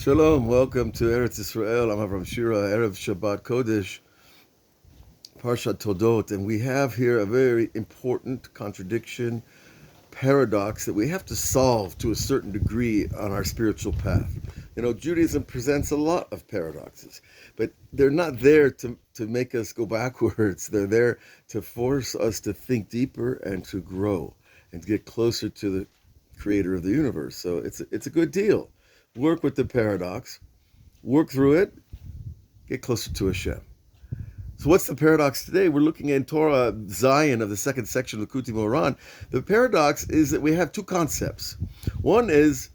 Shalom, welcome to Eretz Israel. I'm from Shira, Erev Shabbat Kodesh, Parshat Todot, and we have here a very important contradiction, paradox that we have to solve to a certain degree on our spiritual path. Judaism presents a lot of paradoxes, but they're not there to make us go backwards. They're there to force us to think deeper and to grow and to get closer to the creator of the universe. So it's a good deal. Work with the paradox, work through it, get closer to Hashem. So what's the paradox today? We're looking at Torah Zion of the second section of the Kuti Moran. The paradox is that we have two concepts. One is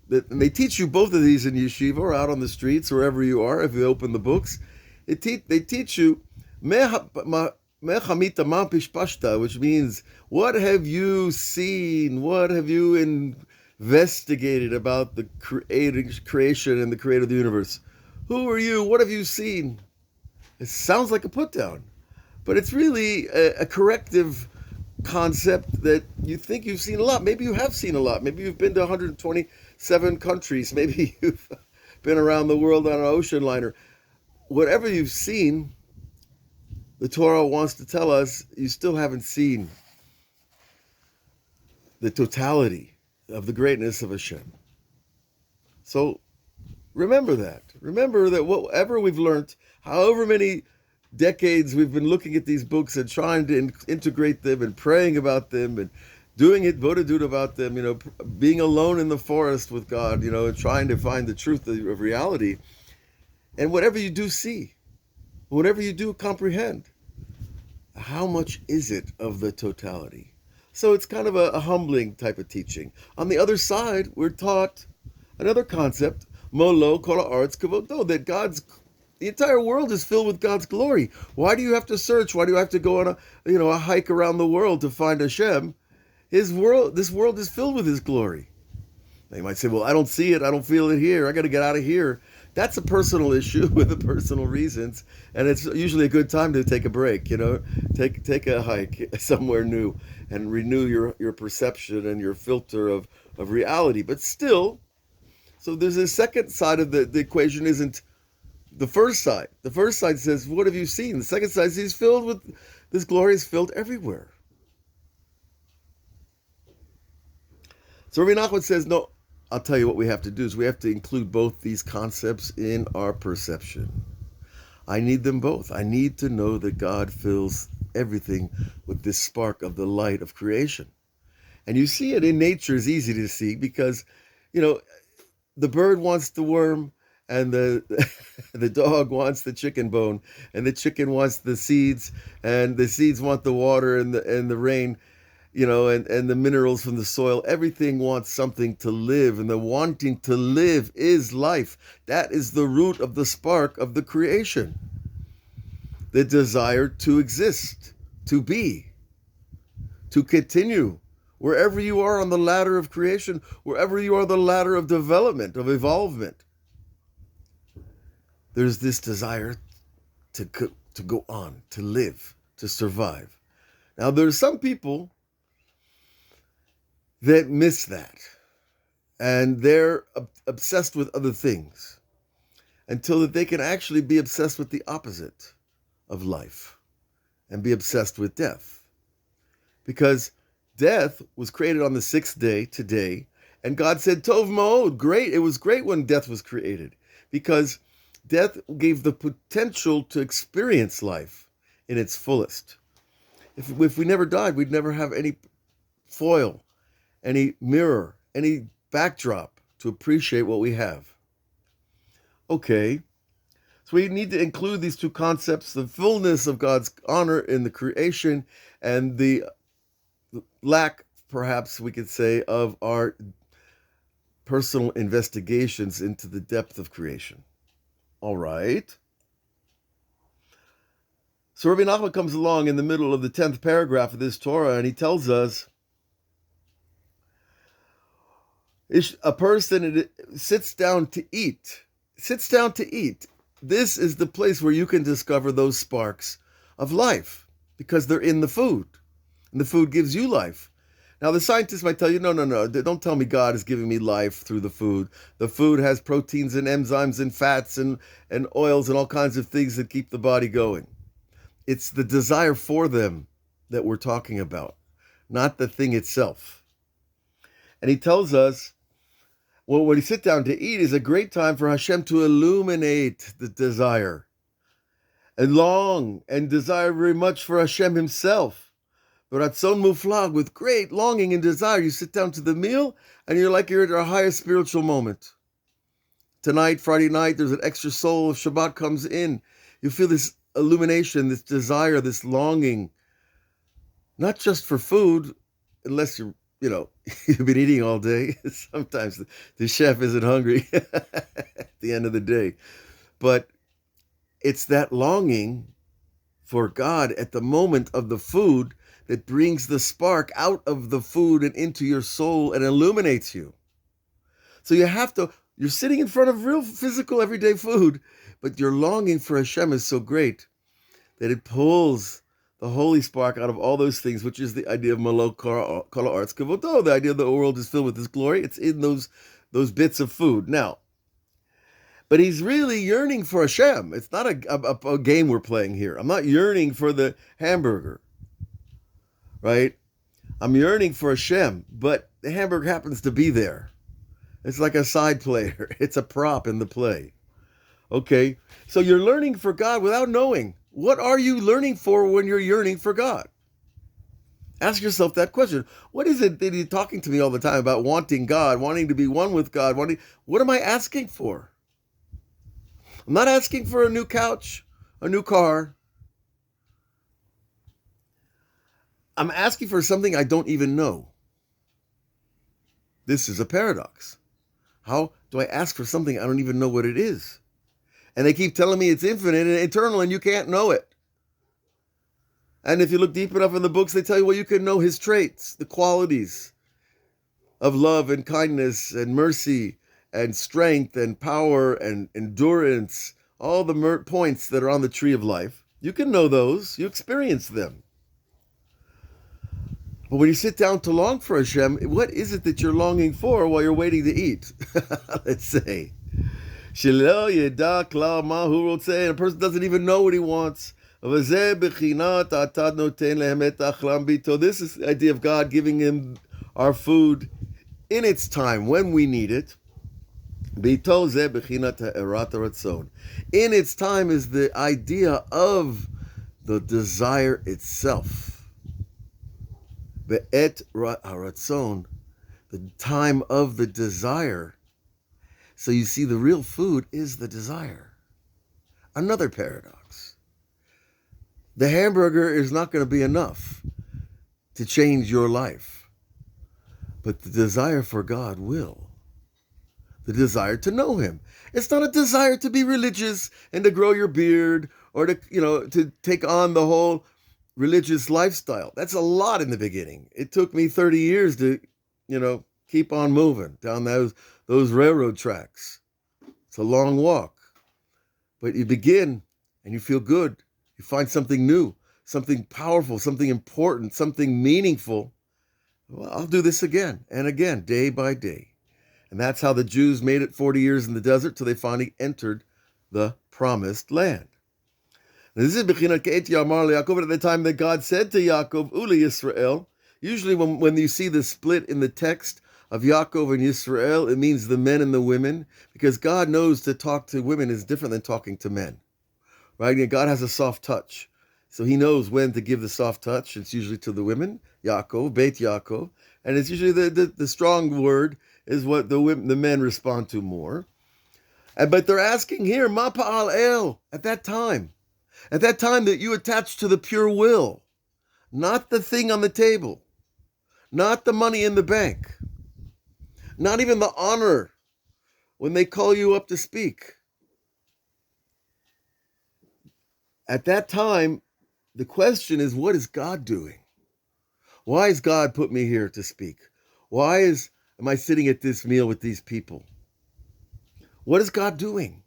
that, and they teach you both of these in yeshiva or out on the streets, wherever you are, if you open the books. They teach you, which means, what have you seen? What have you investigated about the creation and the creator of the universe? Who are you? What have you seen? It sounds like a put down, but it's really a corrective concept that you think you've seen a lot. Maybe you have seen a lot. Maybe you've been to 127 countries. Maybe you've been around the world on an ocean liner. Whatever you've seen, the Torah wants to tell us you still haven't seen the totality of the greatness of Hashem. So remember that. Remember that whatever we've learned, however many decades we've been looking at these books and trying to integrate them and praying about them and doing it vodadut about them, being alone in the forest with God, and trying to find the truth of reality. And whatever you do see, whatever you do comprehend, how much is it of the totality? So it's kind of a humbling type of teaching. On the other side, we're taught another concept, Molo kol haaretz kavodo, that the entire world is filled with God's glory. Why do you have to search? Why do you have to go on a hike around the world to find Hashem? This world is filled with His glory. Now you might say, well, I don't see it. I don't feel it here. I got to get out of here. That's a personal issue with the personal reasons, and it's usually a good time to take a break. Take a hike somewhere new and renew your perception and your filter of reality. But still, so there's a second side of the equation. Isn't the first side. The first side says, what have you seen? The second side says, He's filled with, this glory is filled everywhere. So Rabbi Nachman says, no, I'll tell you what we have to do is we have to include both these concepts in our perception. I need them both. I need to know that God fills everything with this spark of the light of creation. And you see it in nature is easy to see because, the bird wants the worm, and the dog wants the chicken bone, and the chicken wants the seeds, and the seeds want the water and the rain, and the minerals from the soil. Everything wants something to live, and the wanting to live is life. That is the root of the spark of the creation. The desire to exist, to be, to continue. Wherever you are on the ladder of creation, wherever you are on the ladder of development, of evolvement, there's this desire to go on, to live, to survive. Now, there's some people that miss that, and they're obsessed with other things until that they can actually be obsessed with the opposite of life and be obsessed with death. Because death was created on the sixth day, today, and God said, Tov Ma'od, great. It was great when death was created, because death gave the potential to experience life in its fullest. If we never died, we'd never have any foil, any mirror, any backdrop to appreciate what we have. Okay, so we need to include these two concepts, the fullness of God's honor in the creation and the lack, perhaps we could say, of our personal investigations into the depth of creation. All right. So Rabbi Nachman comes along in the middle of the 10th paragraph of this Torah, and he tells us, a person sits down to eat. This is the place where you can discover those sparks of life, because they're in the food, and the food gives you life. Now, the scientists might tell you, no, no, no, don't tell me God is giving me life through the food. The food has proteins and enzymes and fats and oils and all kinds of things that keep the body going. It's the desire for them that we're talking about, not the thing itself. And he tells us, well, when you sit down to eat is a great time for Hashem to illuminate the desire and long and desire very much for Hashem himself. Ratzon muflag, with great longing and desire, you sit down to the meal and you're like you're at our highest spiritual moment. Tonight, Friday night, there's an extra soul of Shabbat comes in. You feel this illumination, this desire, this longing, not just for food, unless you've been eating all day. Sometimes the chef isn't hungry at the end of the day. But it's that longing for God at the moment of the food that brings the spark out of the food and into your soul and illuminates you. So you're sitting in front of real physical everyday food, but your longing for Hashem is so great that it pulls the holy spark out of all those things, which is the idea of Malo Kala Arts Kavoto, the idea that the world is filled with His glory. It's in those bits of food. Now, but he's really yearning for Hashem. It's not a game we're playing here. I'm not yearning for the hamburger, right? I'm yearning for Hashem, but the hamburger happens to be there. It's like a side player. It's a prop in the play. Okay, so you're learning for God without knowing. What are you learning for when you're yearning for God? Ask yourself that question. What is it that he's talking to me all the time about wanting God, wanting to be one with God? What am I asking for? I'm not asking for a new couch, a new car. I'm asking for something I don't even know. This is a paradox. How do I ask for something I don't even know what it is? And they keep telling me it's infinite and eternal and you can't know it. And if you look deep enough in the books, they tell you, well, you can know his traits, the qualities of love and kindness and mercy and strength and power and endurance, all the points that are on the tree of life. You can know those. You experience them. But when you sit down to long for Hashem, what is it that you're longing for while you're waiting to eat? Let's say. And a person doesn't even know what he wants. This is the idea of God giving him our food in its time, when we need it. In its time is the idea of the desire itself. Be'et haratzon, the time of the desire. So you see, the real food is the desire. Another paradox. The hamburger is not going to be enough to change your life, but the desire for God will. The desire to know Him. It's not a desire to be religious and to grow your beard or to take on the whole religious lifestyle. That's a lot in the beginning. It took me 30 years to, keep on moving down those railroad tracks. It's a long walk. But you begin and you feel good. You find something new, something powerful, something important, something meaningful. Well, I'll do this again and again, day by day. And that's how the Jews made it 40 years in the desert till they finally entered the promised land. This is Bechinat Ke'et Yamar LeYaakov, at the time that God said to Yaakov, Uli Yisrael. Usually when you see the split in the text of Yaakov and Yisrael, it means the men and the women, because God knows to talk to women is different than talking to men, right? And God has a soft touch. So He knows when to give the soft touch. It's usually to the women, Yaakov, Beit Yaakov, and it's usually the strong word is what the men respond to more. But they're asking here, Ma Pa'al El, at that time that you attach to the pure will, not the thing on the table, not the money in the bank, not even the honor when they call you up to speak. At that time, the question is, what is God doing? Why has God put me here to speak? Why am I sitting at this meal with these people? What is God doing?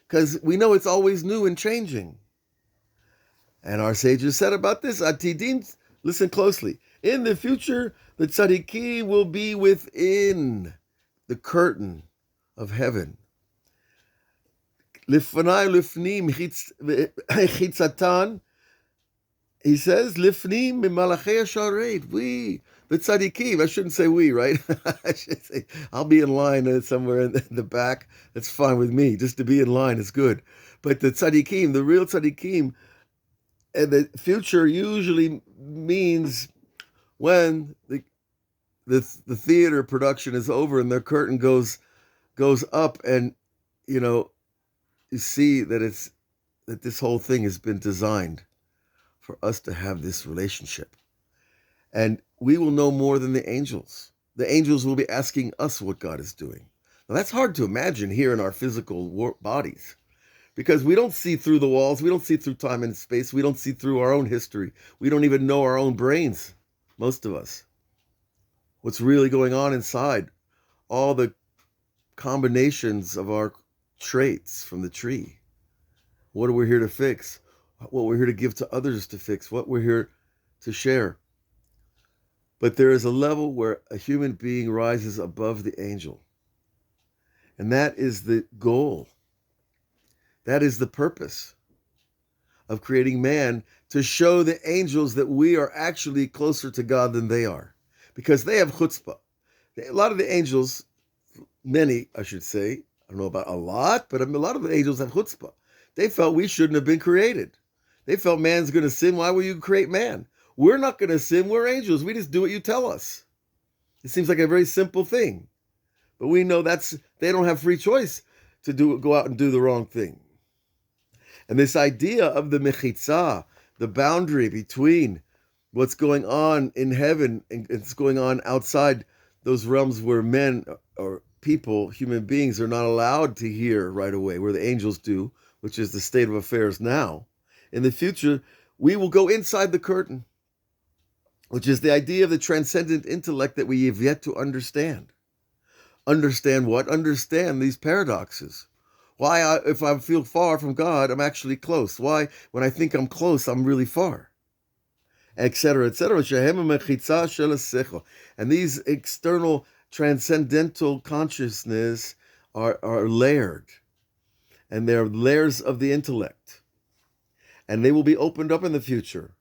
Because we know it's always new and changing. And our sages said about this, Atidin, listen closely. In the future, the tzaddikim will be within the curtain of heaven. Lifnai lifnim chitzatan. He says, lifnim mimalachei hasharet. We, the tzaddikim. I shouldn't say we, right? I should say, I'll be in line somewhere in the back. That's fine with me. Just to be in line is good. But the tzaddikim, the real tzaddikim, and the future usually means when the theater production is over and the curtain goes up, and you see that this whole thing has been designed for us to have this relationship, and we will know more than the angels. The angels will be asking us what God is doing. Now that's hard to imagine here in our physical bodies, because we don't see through the walls, we don't see through time and space, we don't see through our own history, we don't even know our own brains, most of us. What's really going on inside, all the combinations of our traits from the tree. What are we here to fix? What we're here to give to others to fix, what we're here to share. But there is a level where a human being rises above the angel. And that is the goal. That is the purpose of creating man, to show the angels that we are actually closer to God than they are. Because they have chutzpah. A lot of the angels, many, I should say, I don't know about a lot, but a lot of the angels have chutzpah. They felt we shouldn't have been created. They felt man's going to sin. Why will you create man? We're not going to sin. We're angels. We just do what you tell us. It seems like a very simple thing. But we know they don't have free choice to go out and do the wrong thing. And this idea of the mechitzah, the boundary between what's going on in heaven and what's going on outside those realms where men or people, human beings, are not allowed to hear right away, where the angels do, which is the state of affairs now. In the future, we will go inside the curtain, which is the idea of the transcendent intellect that we have yet to understand. Understand what? Understand these paradoxes. Why, if I feel far from God, I'm actually close. Why, when I think I'm close, I'm really far. Etc., etc. And these external transcendental consciousness are layered. And they're layers of the intellect. And they will be opened up in the future.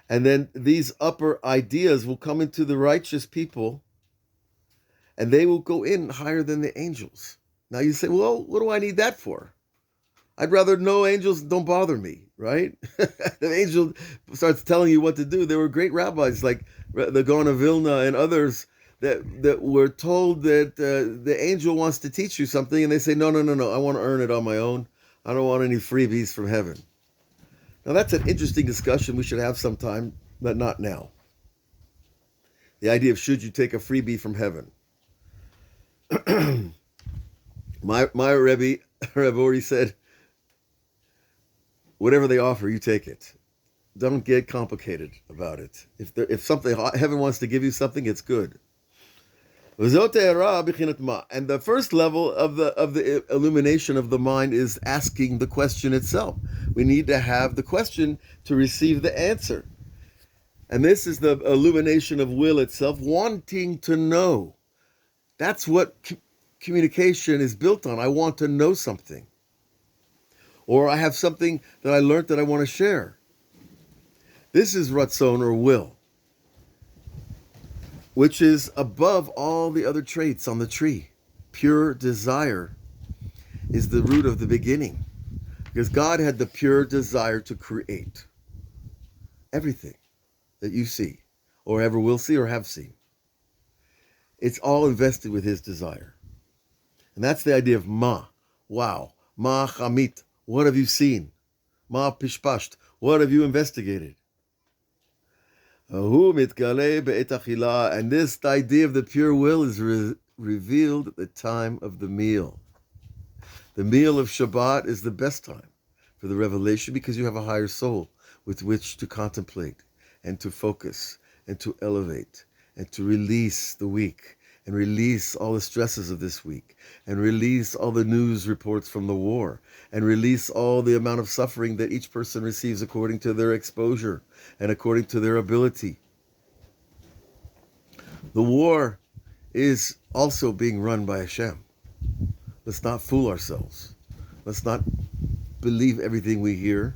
And then these upper ideas will come into the righteous people, and they will go in higher than the angels. Now you say, well, what do I need that for? I'd rather no angels don't bother me, right? The angel starts telling you what to do. There were great rabbis like the Gaon of Vilna and others that were told that the angel wants to teach you something, and they say, no, I want to earn it on my own. I don't want any freebies from heaven. Now that's an interesting discussion we should have sometime, but not now. The idea of should you take a freebie from heaven. My Rebbe already said, whatever they offer, you take it. Don't get complicated about it. If something heaven wants to give you something, it's good. And the first level of the illumination of the mind is asking the question itself. We need to have the question to receive the answer. And this is the illumination of will itself, wanting to know. That's what communication is built on. I want to know something. Or I have something that I learned that I want to share. This is ratzon, or will, which is above all the other traits on the tree. Pure desire is the root of the beginning, because God had the pure desire to create everything that you see, or ever will see or have seen. It's all invested with his desire. And that's the idea of ma, wow, ma chamit, what have you seen? Ma pishpasht, what have you investigated? And this idea of the pure will is revealed at the time of the meal. The meal of Shabbat is the best time for the revelation, because you have a higher soul with which to contemplate and to focus and to elevate and to release the weak and release all the stresses of this week, and release all the news reports from the war, and release all the amount of suffering that each person receives according to their exposure and according to their ability. The war is also being run by Hashem. Let's not fool ourselves. Let's not believe everything we hear,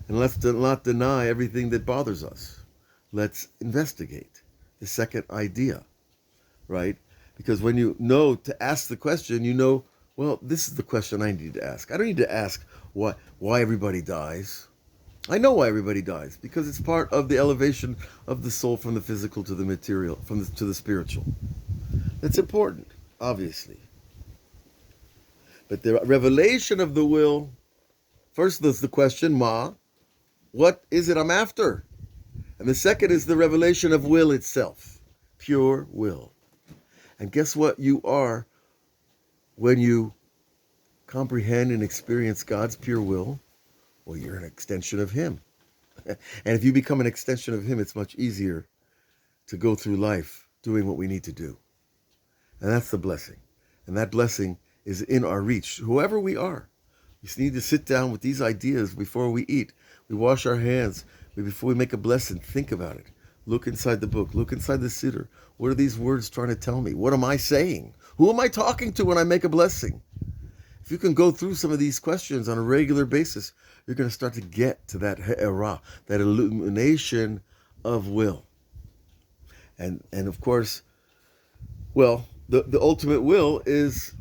and let's not deny everything that bothers us. Let's investigate the second idea, right? Because when you know to ask the question, you know, well, this is the question I need to ask. I don't need to ask why everybody dies. I know why everybody dies, because it's part of the elevation of the soul from the physical to the material, to the spiritual. That's important, obviously. But the revelation of the will, first there's the question, Ma, what is it I'm after? And the second is the revelation of will itself, pure will. And guess what you are when you comprehend and experience God's pure will? Well, you're an extension of Him. And if you become an extension of Him, it's much easier to go through life doing what we need to do. And that's the blessing. And that blessing is in our reach, whoever we are. We just need to sit down with these ideas before we eat. We wash our hands. Before we make a blessing, think about it. Look inside the book. Look inside the siddur. What are these words trying to tell me? What am I saying? Who am I talking to when I make a blessing? If you can go through some of these questions on a regular basis, you're going to start to get to that he'era, that illumination of will. And of course, well, the ultimate will is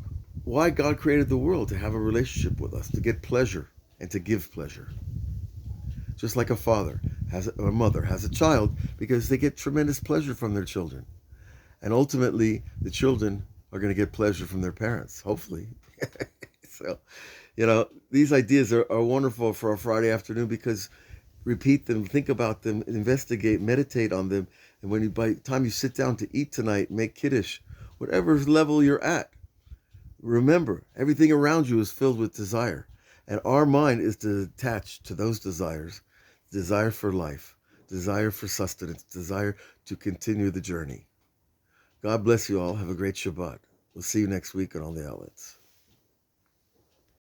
why God created the world, to have a relationship with us, to get pleasure and to give pleasure. Just like a father or a mother has a child, because they get tremendous pleasure from their children. And ultimately, the children are going to get pleasure from their parents, hopefully. So, these ideas are wonderful for a Friday afternoon, because repeat them, think about them, investigate, meditate on them. And by the time you sit down to eat tonight, make kiddush, whatever level you're at, remember, everything around you is filled with desire. And our mind is to attach to those desires, desire for life, desire for sustenance, desire to continue the journey. God bless you all. Have a great Shabbat. We'll see you next week on all the outlets.